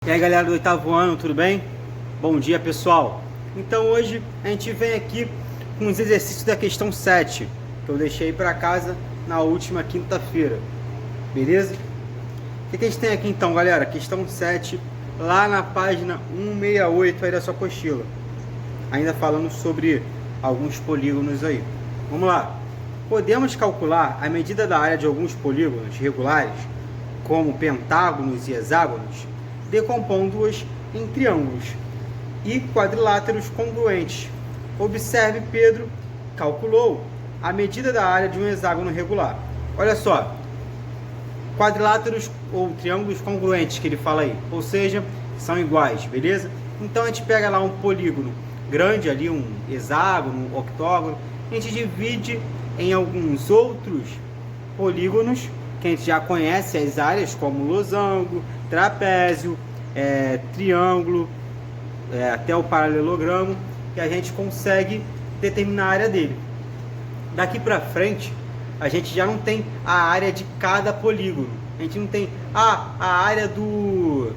E aí galera do oitavo ano, tudo bem? Bom dia pessoal! Então hoje a gente vem aqui com os exercícios da questão 7 que eu deixei para casa na última quinta-feira, beleza? O que a gente tem aqui então galera? Questão 7 lá na página 168 aí da sua apostila, ainda falando sobre alguns polígonos aí. Vamos lá! Podemos calcular a medida da área de alguns polígonos regulares, como pentágonos e hexágonos, decompondo-os em triângulos e quadriláteros congruentes. Observe, Pedro calculou a medida da área de um hexágono regular. Olha só, quadriláteros ou triângulos congruentes que ele fala aí, ou seja, são iguais, beleza? Então a gente pega lá um polígono grande ali, um hexágono, um octógono, a gente divide em alguns outros polígonos que a gente já conhece as áreas, como losango, trapézio, triângulo, até o paralelogramo, que a gente consegue determinar a área dele. Daqui para frente, a gente já não tem a área de cada polígono. A gente não tem a área do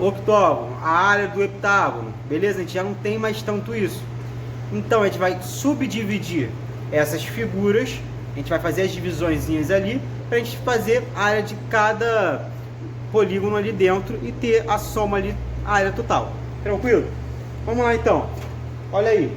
octógono, a área do heptágono, beleza? A gente já não tem mais tanto isso. Então a gente vai subdividir essas figuras, a gente vai fazer as divisõezinhas ali, para a gente fazer a área de cada polígono ali dentro e ter a soma ali, a área total. Tranquilo? Vamos lá então. Olha aí,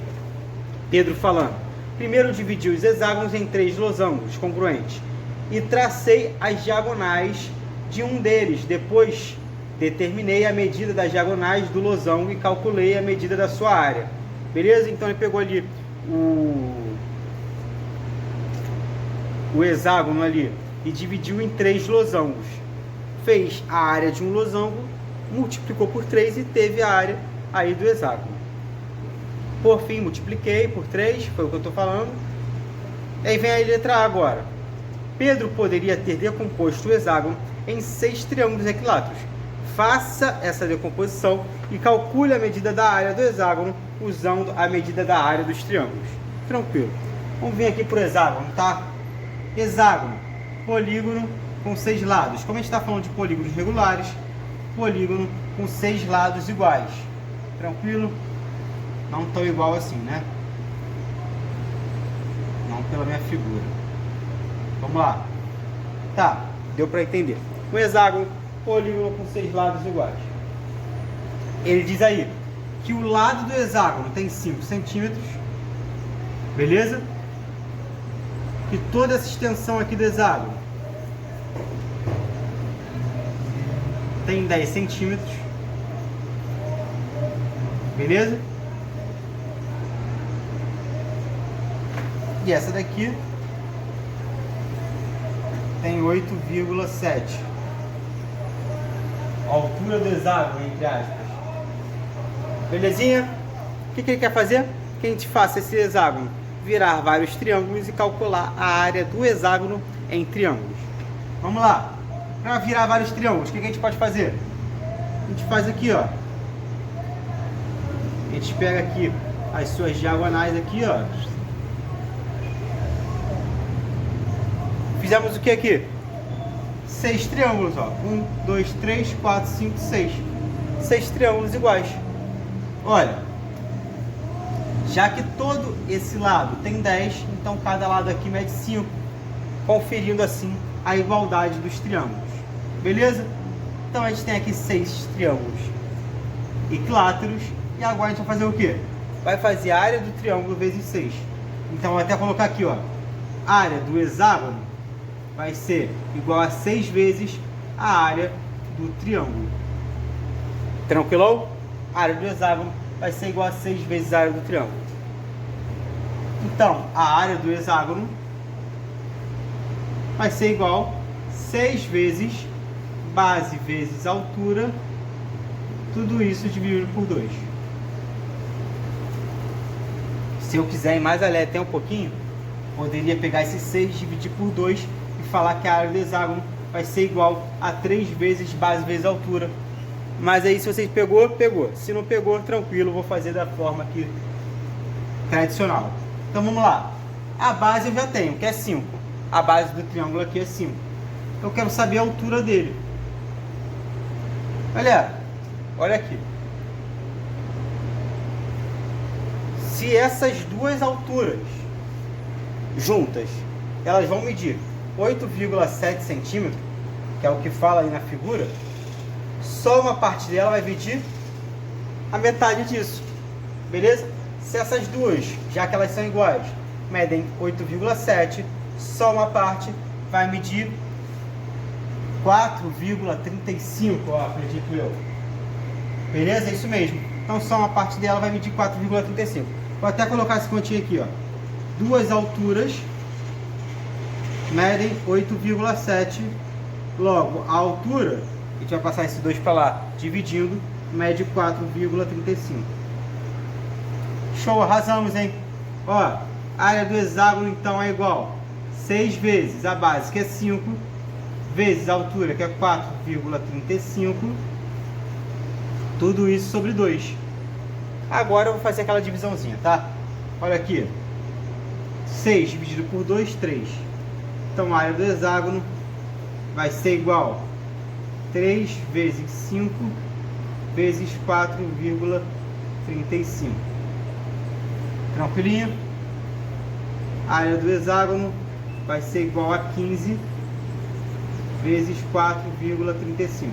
Pedro falando. Primeiro dividi os hexágonos em 3 losangos congruentes e tracei as diagonais de um deles. Depois determinei a medida das diagonais do losango e calculei a medida da sua área. Beleza? Então ele pegou ali o hexágono ali e dividiu em 3 losangos. Fez a área de um losango, multiplicou por 3 e teve a área aí do hexágono. Por fim, multipliquei por 3, foi o que eu estou falando. Aí vem a letra A agora. Pedro poderia ter decomposto o hexágono em 6 triângulos equiláteros. Faça essa decomposição e calcule a medida da área do hexágono usando a medida da área dos triângulos. Tranquilo. Vamos vir aqui para o hexágono, tá? Hexágono, polígono com 6 lados. Como a gente está falando de polígonos regulares, polígono com 6 lados iguais. Tranquilo? Não tão igual assim, né? Não pela minha figura. Vamos lá. Tá, deu para entender. O hexágono, polígono com 6 lados iguais. Ele diz aí que o lado do hexágono tem 5 centímetros. Beleza? Que toda essa extensão aqui do hexágono tem 10 centímetros. Beleza? E essa daqui tem 8,7. A altura do hexágono, entre aspas. Belezinha? O que ele quer fazer? Que a gente faça esse hexágono virar vários triângulos e calcular a área do hexágono em triângulos. Vamos lá. Para virar vários triângulos, o que a gente pode fazer? A gente faz aqui, ó. A gente pega aqui as suas diagonais aqui, ó. Fizemos o que aqui? 6 triângulos, ó. 1, 2, 3, 4, 5, 6. 6 triângulos iguais. Olha, já que todo esse lado tem 10, então cada lado aqui mede 5, conferindo assim a igualdade dos triângulos. Beleza? Então a gente tem aqui 6 triângulos equiláteros e agora a gente vai fazer o quê? Vai fazer a área do triângulo vezes 6. Então vou até colocar aqui, ó, a área do hexágono vai ser igual a 6 vezes a área do triângulo. Tranquilão? A área do hexágono vai ser igual a 6 vezes a área do triângulo. Então, a área do hexágono vai ser igual a 6 vezes base vezes altura, tudo isso dividido por 2. Se eu quiser ir mais além até um pouquinho, poderia pegar esse 6, dividir por 2 e falar que a área do hexágono vai ser igual a 3 vezes base vezes altura. Mas aí se vocês pegou, pegou. Se não pegou, tranquilo, vou fazer da forma aqui tradicional. Então vamos lá. A base eu já tenho, que é 5. A base do triângulo aqui é 5. Eu quero saber a altura dele. Galera, olha aqui. Se essas duas alturas juntas, elas vão medir 8,7 centímetros, que é o que fala aí na figura, só uma parte dela vai medir a metade disso, beleza? Se essas duas, já que elas são iguais, medem 8,7, só uma parte vai medir 4,35, ó, acredito eu. Beleza? É isso mesmo. Então só uma parte dela vai medir 4,35. Vou até colocar esse continho aqui, ó. Duas alturas medem 8,7. Logo, a altura, a gente vai passar esse 2 para lá, dividindo, mede 4,35. Show, arrasamos, hein? Ó, a área do hexágono então é igual 6 vezes a base, que é 5, vezes a altura, que é 4,35. Tudo isso sobre 2. Agora eu vou fazer aquela divisãozinha, tá? Olha aqui. 6 dividido por 2, 3. Então a área do hexágono vai ser igual 3 vezes 5 vezes 4,35. Tranquilinho? A área do hexágono vai ser igual a 15 vezes 4,35.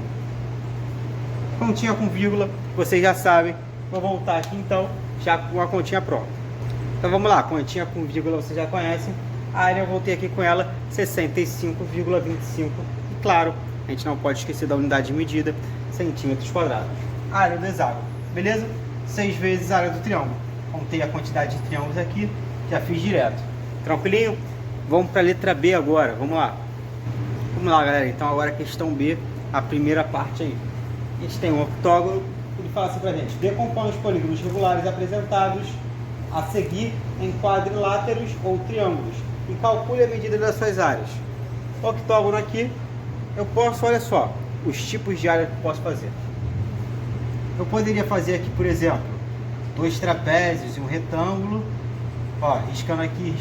Continha com vírgula, vocês já sabem. Vou voltar aqui então, já com a continha pronta. Então vamos lá, continha com vírgula vocês já conhecem. A área eu voltei aqui com ela, 65,25. E claro, a gente não pode esquecer da unidade de medida, centímetros quadrados. A área do hexágono, beleza? 6 vezes a área do triângulo. Contei a quantidade de triângulos aqui, já fiz direto. Tranquilinho? Vamos para a letra B agora, vamos lá. Vamos lá, galera, então agora a questão B, a primeira parte aí. A gente tem um octógono, ele fala assim pra gente: decompõe os polígonos regulares apresentados a seguir em quadriláteros ou triângulos e calcule a medida das suas áreas. O octógono aqui, eu posso, olha só, os tipos de área que eu posso fazer. Eu poderia fazer aqui, por exemplo, 2 trapézios e um retângulo, ó, riscando aqui,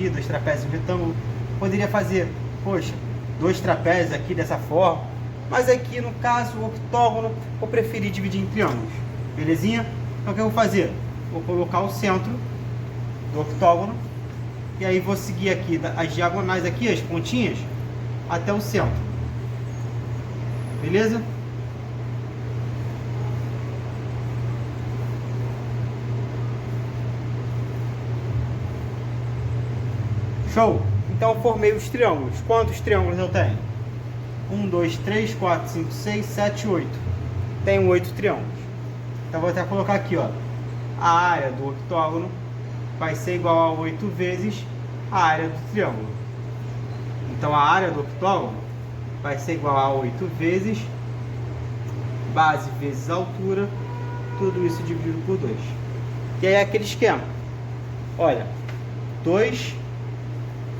2 trapézios e um retângulo. Poderia fazer, poxa, 2 trapézios aqui dessa forma, mas aqui no caso o octógono eu preferi dividir em triângulos, belezinha? Então o que eu vou fazer? Vou colocar o centro do octógono e aí vou seguir aqui as diagonais aqui, as pontinhas, até o centro, beleza? Show! Então eu formei os triângulos. Quantos triângulos eu tenho? 1, 2, 3, 4, 5, 6, 7, 8. Tenho 8 triângulos. Então vou até colocar aqui, ó. A área do octógono vai ser igual a 8 vezes a área do triângulo. Então a área do octógono vai ser igual a 8 vezes base vezes altura, tudo isso dividido por 2. E aí é aquele esquema. Olha, 2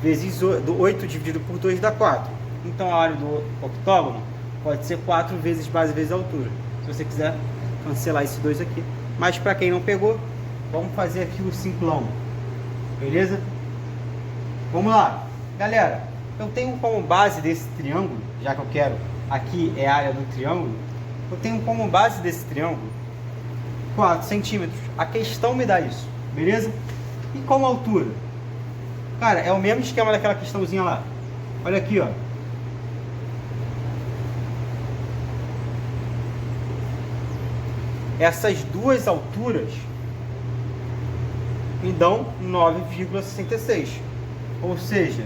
vezes 8 dividido por 2 dá 4. Então a área do octógono pode ser 4 vezes base vezes altura. Se você quiser cancelar esse 2 aqui. Mas para quem não pegou, vamos fazer aqui o simplão. Beleza? Vamos lá. Galera, eu tenho como base desse triângulo, já que eu quero, aqui é a área do triângulo, eu tenho como base desse triângulo 4 centímetros. A questão me dá isso. Beleza? E como altura? Cara, é o mesmo esquema daquela questãozinha lá. Olha aqui, ó. Essas duas alturas me dão 9,66. Ou seja,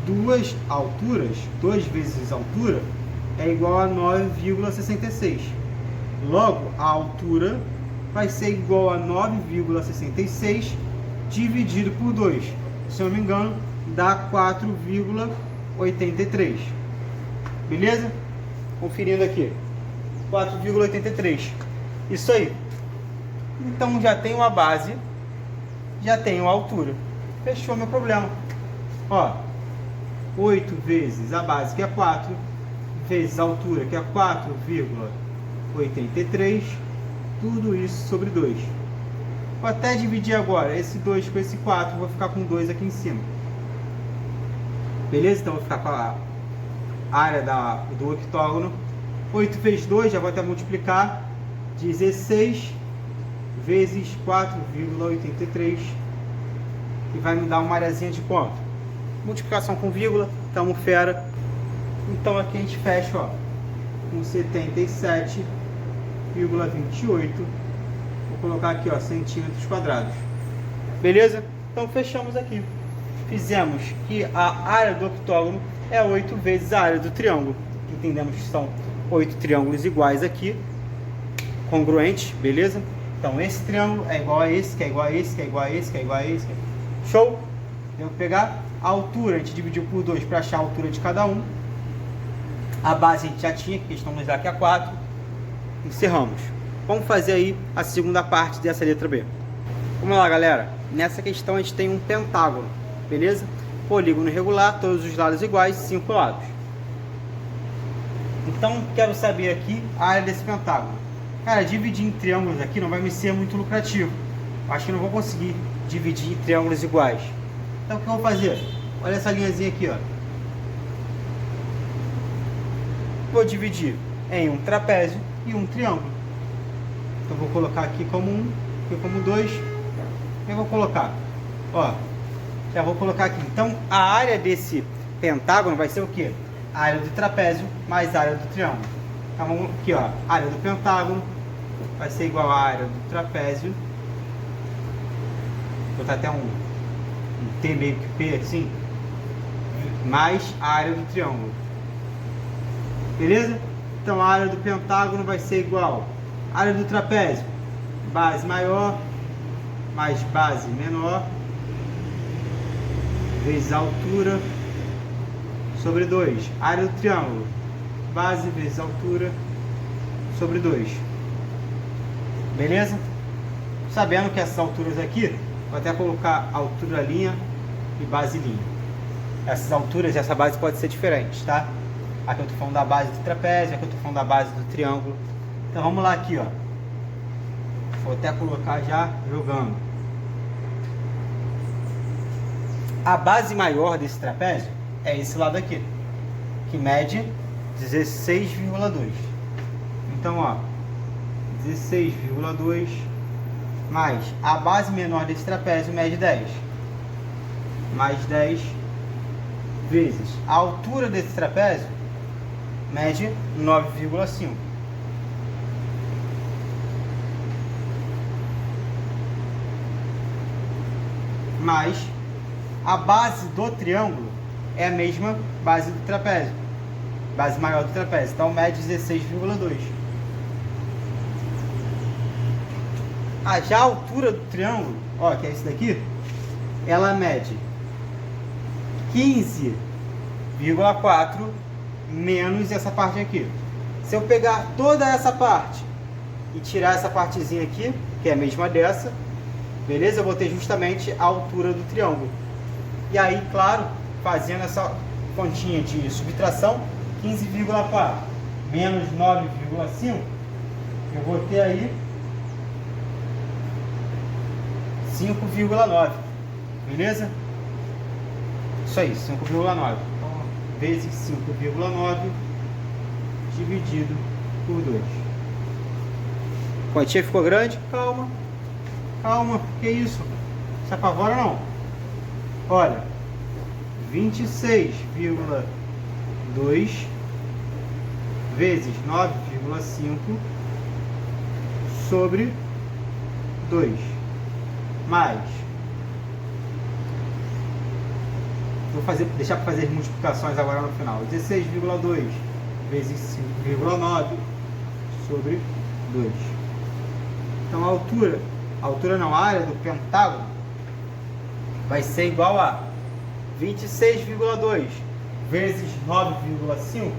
duas alturas, 2 vezes altura, é igual a 9,66. Logo, a altura vai ser igual a 9,66 dividido por 2. Se eu não me engano, dá 4,83. Beleza? Conferindo aqui. 4,83. Isso aí. Então já tenho a base, já tenho a altura. Fechou meu problema. Ó, 8 vezes a base, que é 4, vezes a altura, que é 4,83. Tudo isso sobre 2. Vou até dividir agora esse 2 com esse 4, vou ficar com 2 aqui em cima. Beleza? Então vou ficar com a área do octógono 8 vezes 2, já vou até multiplicar, 16 vezes 4,83, e vai me dar uma areazinha de quanto? Multiplicação com vírgula, tamo fera. Então aqui a gente fecha, ó, com 77,28, vou colocar aqui, ó, centímetros quadrados. Beleza? Então fechamos aqui. Fizemos que a área do octógono é 8 vezes a área do triângulo. Entendemos que são 8 triângulos iguais aqui, congruentes, beleza? Então esse triângulo é igual a esse, que é igual a esse, que é igual a esse, que é igual a esse. Show? Devo pegar a altura, a gente dividiu por 2 para achar a altura de cada um. A base a gente já tinha, que estamos já aqui a 4. Encerramos. Vamos fazer aí a segunda parte dessa letra B. Vamos lá, galera. Nessa questão a gente tem um pentágono, beleza? Polígono irregular, todos os lados iguais, 5 lados. Então, quero saber aqui a área desse pentágono. Cara, dividir em triângulos aqui não vai me ser muito lucrativo. Acho que não vou conseguir dividir em triângulos iguais. Então, o que eu vou fazer? Olha essa linhazinha aqui, ó. Vou dividir em um trapézio e um triângulo. Então, vou colocar aqui como 1, aqui como 2. Eu vou colocar, ó, já vou colocar aqui. Então, a área desse pentágono vai ser o quê? A área do trapézio mais a área do triângulo. Então, vamos aqui, ó, a área do pentágono vai ser igual à área do trapézio. Vou botar até um T meio que P assim, mais a área do triângulo. Beleza? Então, a área do pentágono vai ser igual à área do trapézio, base maior mais base menor, vezes a altura, sobre 2. Área do triângulo, base vezes altura, sobre 2. Beleza? Sabendo que essas alturas aqui, vou até colocar altura linha e base linha. Essas alturas e essa base pode ser diferente, tá? Aqui eu estou falando da base do trapézio, aqui eu estou falando da base do triângulo. Então vamos lá aqui, ó. Vou até colocar já jogando. A base maior desse trapézio é esse lado aqui, que mede 16,2. Então, ó, 16,2 mais a base menor desse trapézio mede 10. Mais 10 vezes a altura desse trapézio mede 9,5. Mais a base do triângulo é a mesma base do trapézio, base maior do trapézio, então mede 16,2. Já a altura do triângulo, ó, que é esse daqui, ela mede 15,4 menos essa parte aqui. Se eu pegar toda essa parte e tirar essa partezinha aqui, que é a mesma dessa, beleza? Eu vou ter justamente a altura do triângulo. E aí, claro, fazendo essa continha de subtração, 15,4 menos 9,5, eu vou ter aí 5,9, beleza? Isso aí, 5,9. Então, vezes 5,9 dividido por 2. A quantia ficou grande? Calma, calma, que isso? Se apavora não. Olha, 26,2 vezes 9,5 sobre 2, mais, vou deixar para fazer as multiplicações agora no final, 16,2 vezes 5,9 sobre 2. Então a altura não, a área do pentágono vai ser igual a 26,2 vezes 9,5,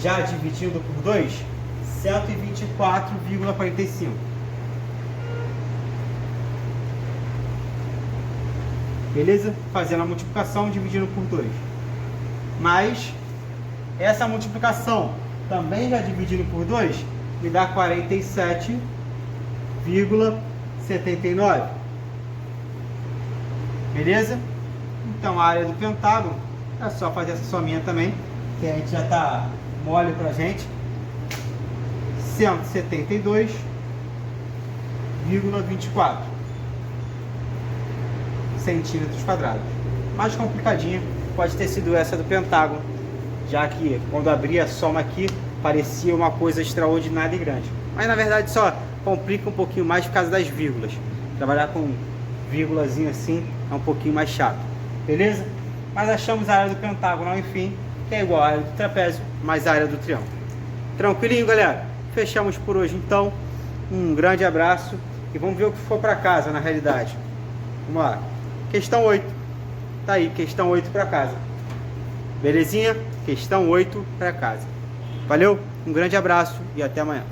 já dividido por 2, 124,45. Beleza? Fazendo a multiplicação, dividindo por 2. Mas essa multiplicação também já dividindo por 2 me dá 47,79. Beleza? Então a área do pentágono é só fazer essa sominha também, que a gente já está mole pra gente. 172,24 centímetros quadrados. Mais complicadinha pode ter sido essa do pentágono, já que quando abri a soma aqui parecia uma coisa extraordinária e grande, mas na verdade só complica um pouquinho mais por causa das vírgulas. Trabalhar com vírgulazinha assim é um pouquinho mais chato, beleza? Mas achamos a área do pentágono, enfim, que é igual a área do trapézio mais a área do triângulo. Tranquilinho, galera? Fechamos por hoje então. Um grande abraço e vamos ver o que for para casa na realidade. Vamos lá. Questão 8. Tá aí, questão 8 para casa. Belezinha? Questão 8 para casa. Valeu, um grande abraço e até amanhã.